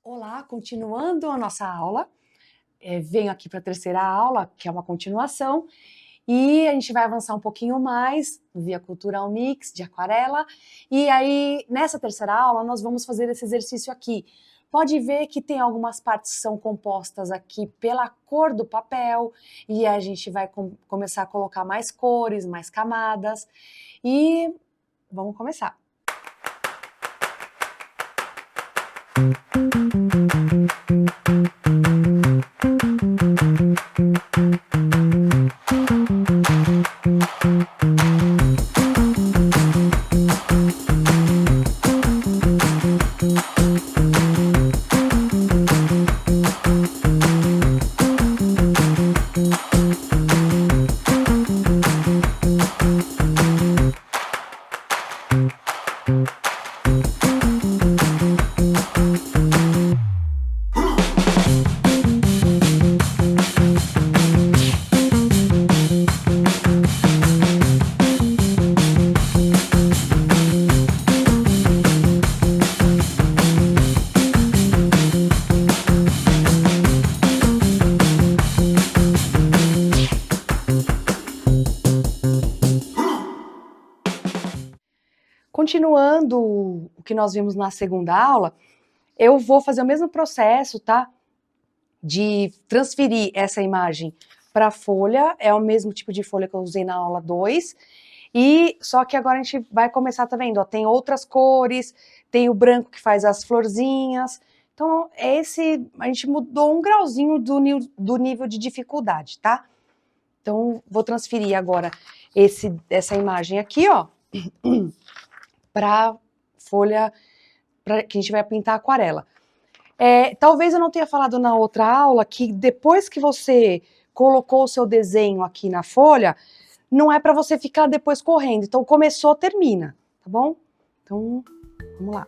Olá, continuando a nossa aula, venho aqui para a terceira aula, que é uma continuação, e a gente vai avançar um pouquinho mais no Via Cultural Mix de aquarela, e aí nessa terceira aula nós vamos fazer esse exercício aqui. Pode ver que tem algumas partes que são compostas aqui pela cor do papel, e a gente vai começar a colocar mais cores, mais camadas, e vamos começar. Continuando o que nós vimos na segunda aula, eu vou fazer o mesmo processo, tá? De transferir essa imagem para a folha, é o mesmo tipo de folha que eu usei na aula 2, e só que agora a gente vai começar, tá vendo? Ó, tem outras cores, tem o branco que faz as florzinhas, então a gente mudou um grauzinho do nível de dificuldade, tá? Então vou transferir agora essa imagem aqui, ó, para folha que a gente vai pintar aquarela. Talvez eu não tenha falado na outra aula que depois que você colocou o seu desenho aqui na folha, não é para você ficar depois correndo. Então, começou, termina, tá bom? Então, vamos lá.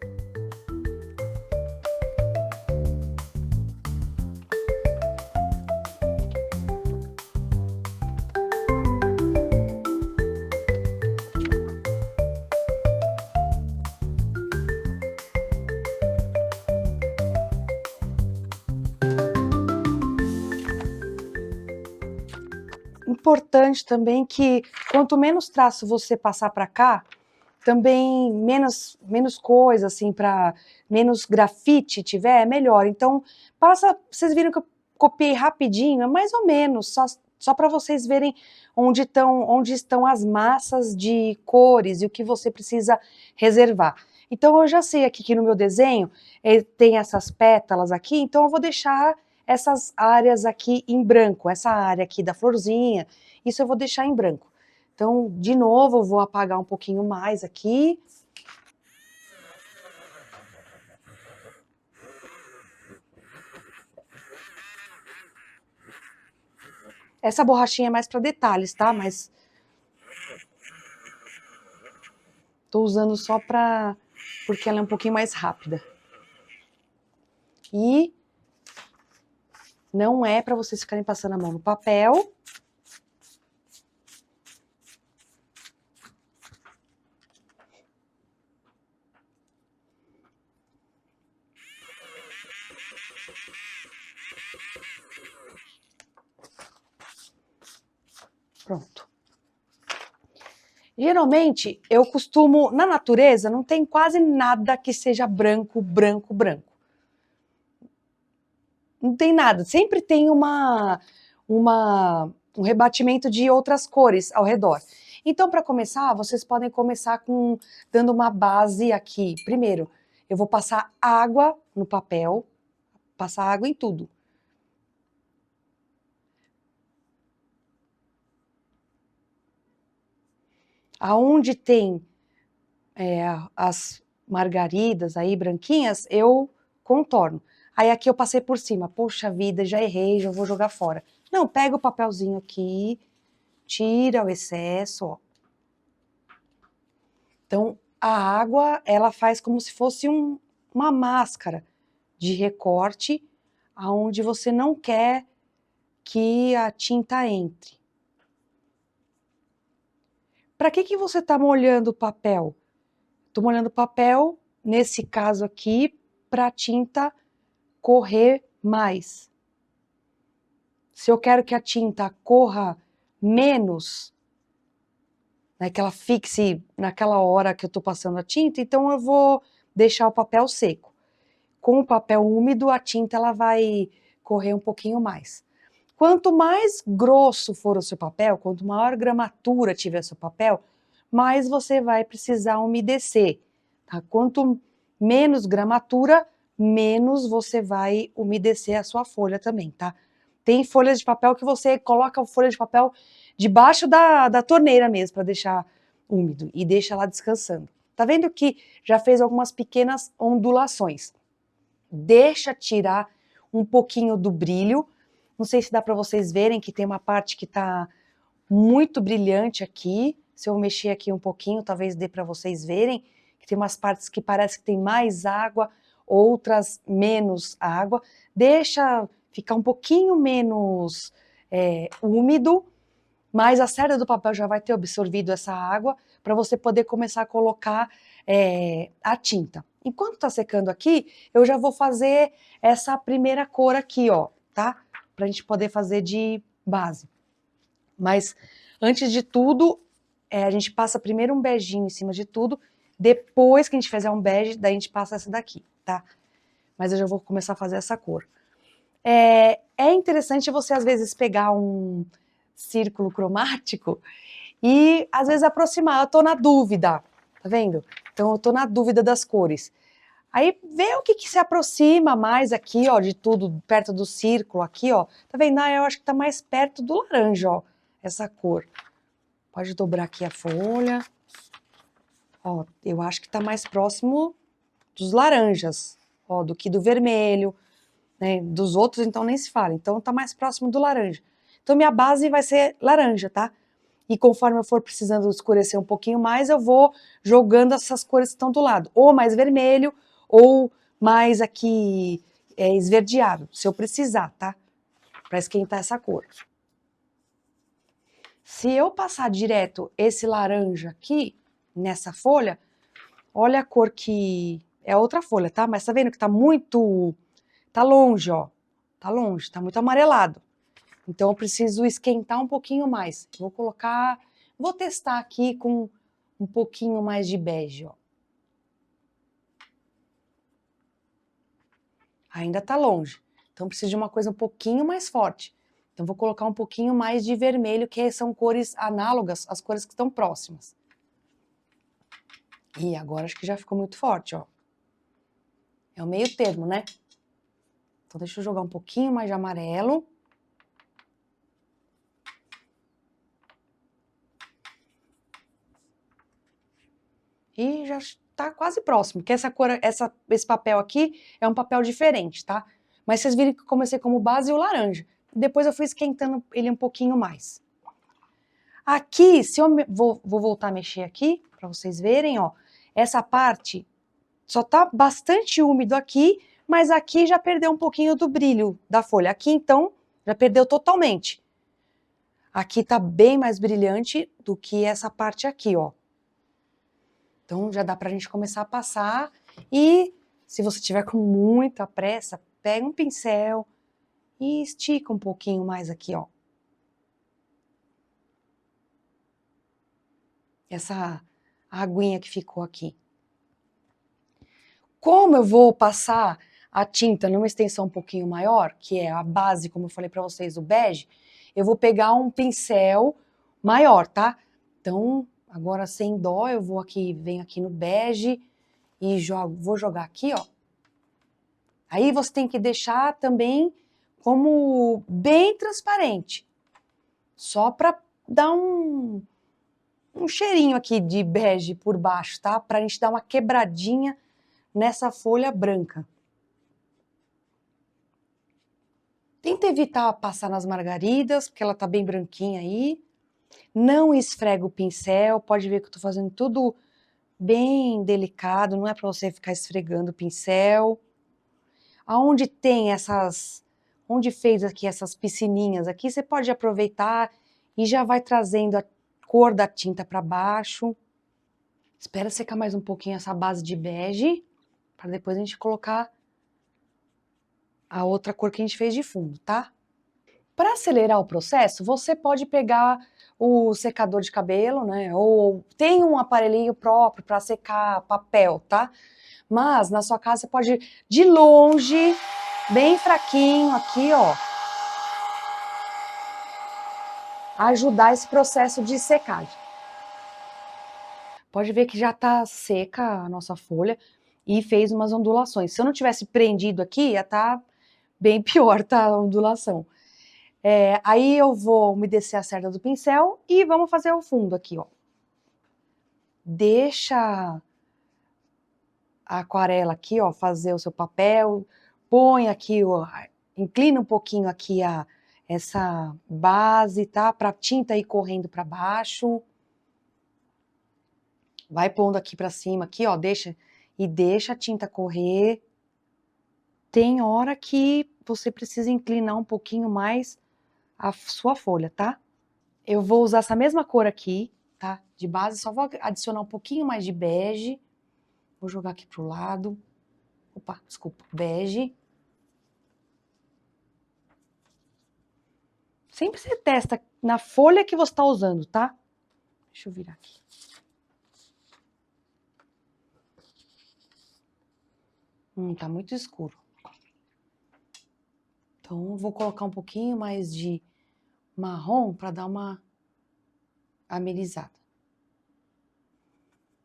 Importante também que quanto menos traço você passar para cá, também menos coisa, assim, para menos grafite tiver, é melhor. Então, vocês viram que eu copiei rapidinho, é mais ou menos, só para vocês verem onde estão as massas de cores e o que você precisa reservar. Então, eu já sei aqui que no meu desenho tem essas pétalas aqui, então eu vou deixar essas áreas aqui em branco, essa área aqui da florzinha, isso eu vou deixar em branco. Então, de novo, eu vou apagar um pouquinho mais aqui. Essa borrachinha é mais para detalhes, tá? Mas tô usando só porque ela é um pouquinho mais rápida. E não é para vocês ficarem passando a mão no papel. Pronto. Geralmente, eu costumo, na natureza, não tem quase nada que seja branco, branco, branco. Não tem nada, sempre tem um rebatimento de outras cores ao redor. Então, para começar, vocês podem começar dando uma base aqui. Primeiro, eu vou passar água no papel, passar água em tudo. Aonde tem as margaridas aí, branquinhas, eu contorno. Aí aqui eu passei por cima. Poxa vida, já errei, já vou jogar fora. Não, pega o papelzinho aqui, tira o excesso, ó. Então, a água, ela faz como se fosse uma máscara de recorte, aonde você não quer que a tinta entre. Para que você está molhando o papel? Estou molhando o papel, nesse caso aqui, para a tinta correr mais. Se eu quero que a tinta corra menos, né, que ela fixe naquela hora que eu estou passando a tinta, então eu vou deixar o papel seco. Com o papel úmido, a tinta ela vai correr um pouquinho mais. Quanto mais grosso for o seu papel, quanto maior gramatura tiver o seu papel, mais você vai precisar umedecer. Tá? Quanto menos gramatura, menos você vai umedecer a sua folha também, tá? Tem folhas de papel que você coloca a folha de papel debaixo da torneira mesmo, para deixar úmido, e deixa lá descansando. Tá vendo que já fez algumas pequenas ondulações? Deixa tirar um pouquinho do brilho. Não sei se dá para vocês verem que tem uma parte que tá muito brilhante aqui. Se eu mexer aqui um pouquinho, talvez dê para vocês verem que tem umas partes que parece que tem mais água, outras menos água. Deixa ficar um pouquinho menos úmido, mas a cerda do papel já vai ter absorvido essa água para você poder começar a colocar a tinta. Enquanto está secando aqui, eu já vou fazer essa primeira cor aqui, ó, tá? Para a gente poder fazer de base. Mas, antes de tudo, a gente passa primeiro um beijinho em cima de tudo, depois que a gente fizer um bege, daí a gente passa essa daqui, tá? Mas eu já vou começar a fazer essa cor. É interessante você, às vezes, pegar um círculo cromático e, às vezes, aproximar. Eu tô na dúvida, tá vendo? Então, eu tô na dúvida das cores. Aí, vê o que se aproxima mais aqui, ó, de tudo, perto do círculo aqui, ó. Tá vendo? Ah, eu acho que tá mais perto do laranja, ó, essa cor. Pode dobrar aqui a folha. Ó, eu acho que tá mais próximo dos laranjas, ó, do que do vermelho, né? Dos outros, então, nem se fala. Então, tá mais próximo do laranja. Então, minha base vai ser laranja, tá? E conforme eu for precisando escurecer um pouquinho mais, eu vou jogando essas cores que estão do lado. Ou mais vermelho, ou mais aqui esverdeado, se eu precisar, tá? Para esquentar essa cor. Se eu passar direto esse laranja aqui, nessa folha, olha a cor que... É outra folha, tá? Mas tá vendo que tá muito... Tá longe, ó. Tá longe, tá muito amarelado. Então eu preciso esquentar um pouquinho mais. Vou colocar... Vou testar aqui com um pouquinho mais de bege, ó. Ainda tá longe. Então preciso de uma coisa um pouquinho mais forte. Então vou colocar um pouquinho mais de vermelho, que são cores análogas às cores que estão próximas. E agora acho que já ficou muito forte, ó. É o meio termo, né? Então deixa eu jogar um pouquinho mais de amarelo. E já tá quase próximo, porque essa cor, esse papel aqui é um papel diferente, tá? Mas vocês viram que eu comecei como base o laranja. Depois eu fui esquentando ele um pouquinho mais. Aqui, se eu vou voltar a mexer aqui, para vocês verem, ó. Essa parte só tá bastante úmido aqui, mas aqui já perdeu um pouquinho do brilho da folha. Aqui, então, já perdeu totalmente. Aqui tá bem mais brilhante do que essa parte aqui, ó. Então, já dá pra gente começar a passar. E, se você tiver com muita pressa, pega um pincel e estica um pouquinho mais aqui, ó. Essa aguinha que ficou aqui. Como eu vou passar a tinta numa extensão um pouquinho maior, que é a base, como eu falei pra vocês, o bege, eu vou pegar um pincel maior, tá? Então, agora sem dó, eu vou aqui, venho aqui no bege e vou jogar aqui, ó. Aí você tem que deixar também como bem transparente, só pra dar um cheirinho aqui de bege por baixo, tá? Pra gente dar uma quebradinha nessa folha branca. Tenta evitar passar nas margaridas, porque ela tá bem branquinha aí. Não esfrega o pincel, pode ver que eu tô fazendo tudo bem delicado, não é pra você ficar esfregando o pincel. Aonde tem onde fez aqui essas piscininhas aqui, você pode aproveitar e já vai trazendo a cor da tinta pra baixo. Espera secar mais um pouquinho essa base de bege, para depois a gente colocar a outra cor que a gente fez de fundo, tá? Para acelerar o processo, você pode pegar o secador de cabelo, né? Ou tem um aparelhinho próprio para secar papel, tá? Mas na sua casa você pode, de longe, bem fraquinho aqui, ó, ajudar esse processo de secagem. Pode ver que já tá seca a nossa folha e fez umas ondulações. Se eu não tivesse prendido aqui, ia estar bem pior, tá, a ondulação. Aí eu vou umedecer a cerda do pincel e vamos fazer o fundo aqui, ó. Deixa a aquarela aqui, ó, fazer o seu papel, põe aqui, ó, inclina um pouquinho aqui essa base, tá? Pra tinta ir correndo para baixo. Vai pondo aqui para cima, aqui, ó, deixa a tinta correr. Tem hora que você precisa inclinar um pouquinho mais a sua folha, tá? Eu vou usar essa mesma cor aqui, tá? De base, só vou adicionar um pouquinho mais de bege. Vou jogar aqui pro lado. Opa, desculpa, bege. Sempre você testa na folha que você tá usando, tá? Deixa eu virar aqui. Tá muito escuro. Então, vou colocar um pouquinho mais de marrom para dar uma amenizada.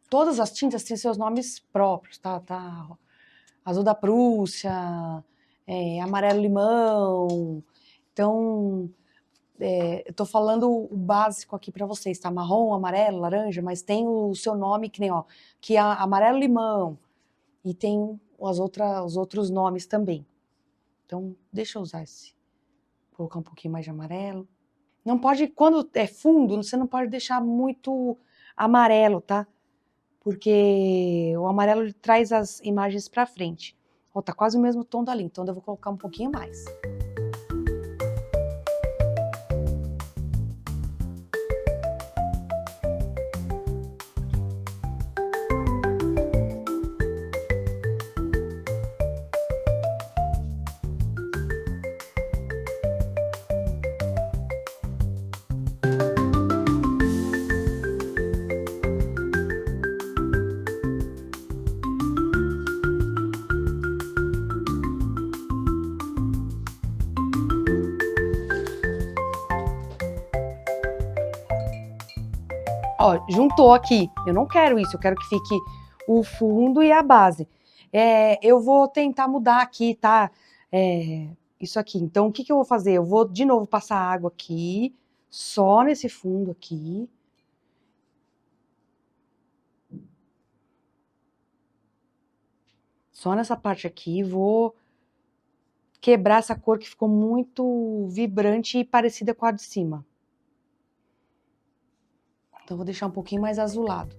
Todas as tintas têm seus nomes próprios, tá? Azul da Prússia, amarelo limão. Então, eu tô falando o básico aqui para vocês, tá? Marrom, amarelo, laranja, mas tem o seu nome, que nem, ó, que é amarelo limão. E tem os outros nomes também. Então, deixa eu usar esse. Vou colocar um pouquinho mais de amarelo. Não pode, quando é fundo, você não pode deixar muito amarelo, tá? Porque o amarelo ele traz as imagens para frente. Ó, tá quase o mesmo tom da linha, então eu vou colocar um pouquinho mais. Ó, juntou aqui. Eu não quero isso, eu quero que fique o fundo e a base. Eu vou tentar mudar aqui, tá? Isso aqui. Então, o que eu vou fazer? Eu vou, de novo, passar água aqui, só nesse fundo aqui. Só nessa parte aqui, vou quebrar essa cor que ficou muito vibrante e parecida com a de cima. Então, vou deixar um pouquinho mais azulado.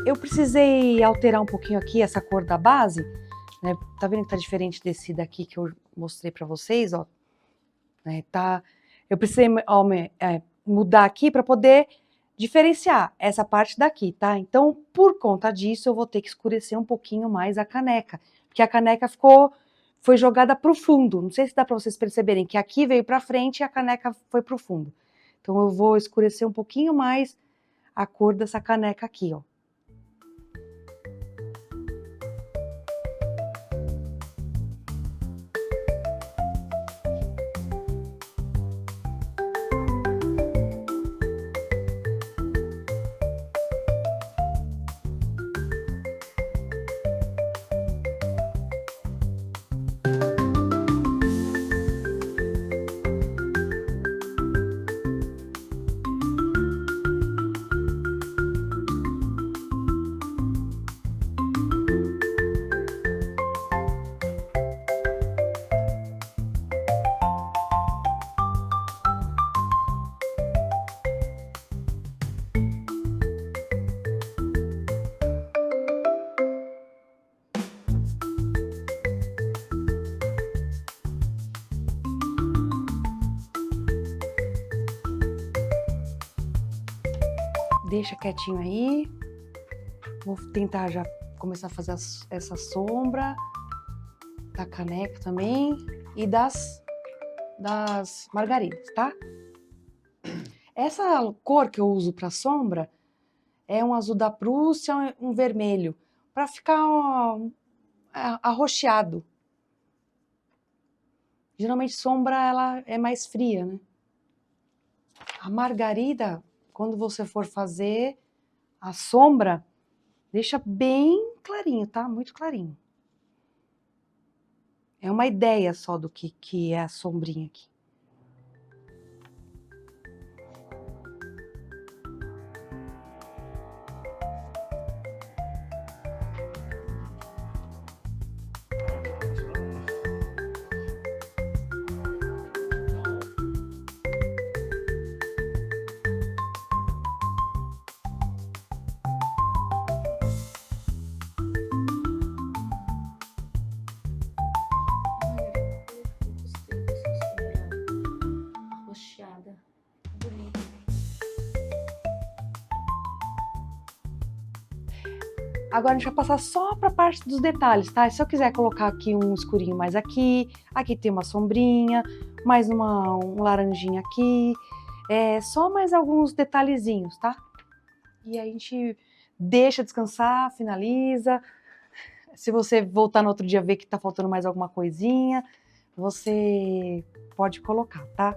Eu precisei alterar um pouquinho aqui essa cor da base, né? Tá vendo que tá diferente desse daqui que eu mostrei pra vocês, ó? Eu precisei mudar aqui para poder diferenciar essa parte daqui, tá? Então, por conta disso, eu vou ter que escurecer um pouquinho mais a caneca, porque a caneca foi jogada para o fundo. Não sei se dá para vocês perceberem que aqui veio para frente e a caneca foi para o fundo. Então, eu vou escurecer um pouquinho mais a cor dessa caneca aqui, ó. Deixa quietinho aí. Vou tentar já começar a fazer essa sombra da caneca também e das margaridas, tá? Essa cor que eu uso para sombra é um azul da Prússia, um vermelho, para ficar arroxeado. Geralmente sombra ela é mais fria, né? A margarida, quando você for fazer a sombra, deixa bem clarinho, tá? Muito clarinho. É uma ideia só do que é a sombrinha aqui. Arroxeada. Bonito. Agora a gente vai passar só para a parte dos detalhes, tá? Se eu quiser colocar aqui um escurinho mais aqui tem uma sombrinha, mais um laranjinha aqui, só mais alguns detalhezinhos, tá? E aí a gente deixa descansar, finaliza. Se você voltar no outro dia ver que tá faltando mais alguma coisinha, você pode colocar, tá?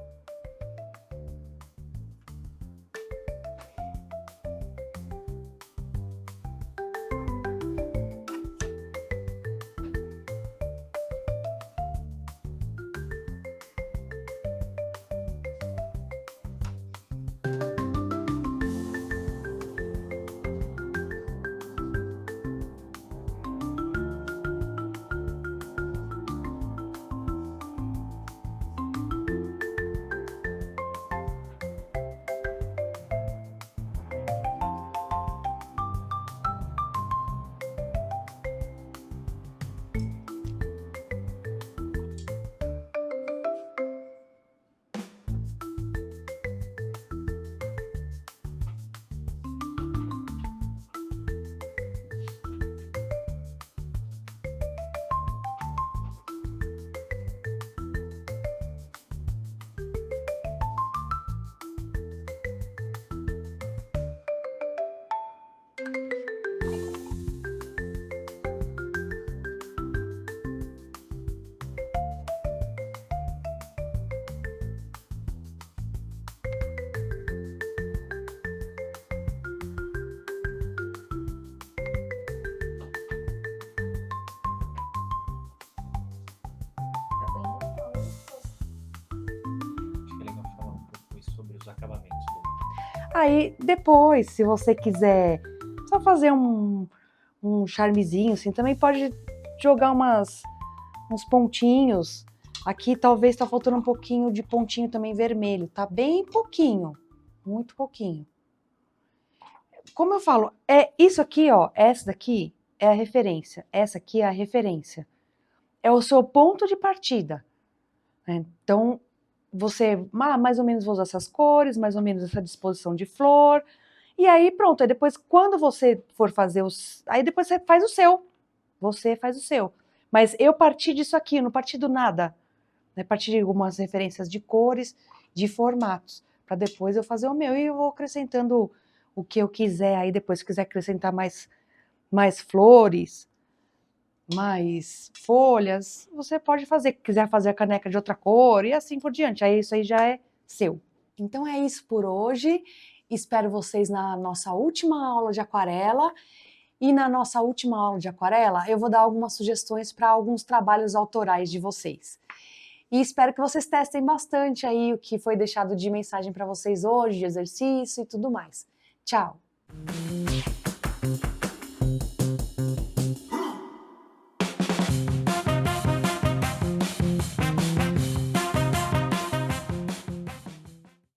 Tá bem legal. Acho que é legal falar um pouco sobre os acabamentos do... Aí depois, se você quiser só fazer um charmezinho, assim, também pode jogar uns pontinhos. Aqui talvez tá faltando um pouquinho de pontinho também vermelho, tá bem pouquinho, muito pouquinho. Como eu falo, isso aqui, ó, essa daqui é a referência, essa aqui é a referência. É o seu ponto de partida, né? Então, você mais ou menos vai usar essas cores, mais ou menos essa disposição de flor, E aí pronto, aí depois quando você for fazer aí depois você faz o seu. Você faz o seu. Mas eu parti disso aqui, eu não parti do nada. Né? Parti de algumas referências de cores, de formatos, para depois eu fazer o meu e eu vou acrescentando o que eu quiser. Aí depois, se quiser acrescentar mais flores, mais folhas, você pode fazer. Se quiser fazer a caneca de outra cor e assim por diante. Aí isso aí já é seu. Então é isso por hoje. Espero vocês na nossa última aula de aquarela. E na nossa última aula de aquarela, eu vou dar algumas sugestões para alguns trabalhos autorais de vocês. E espero que vocês testem bastante aí o que foi deixado de mensagem para vocês hoje, de exercício e tudo mais. Tchau!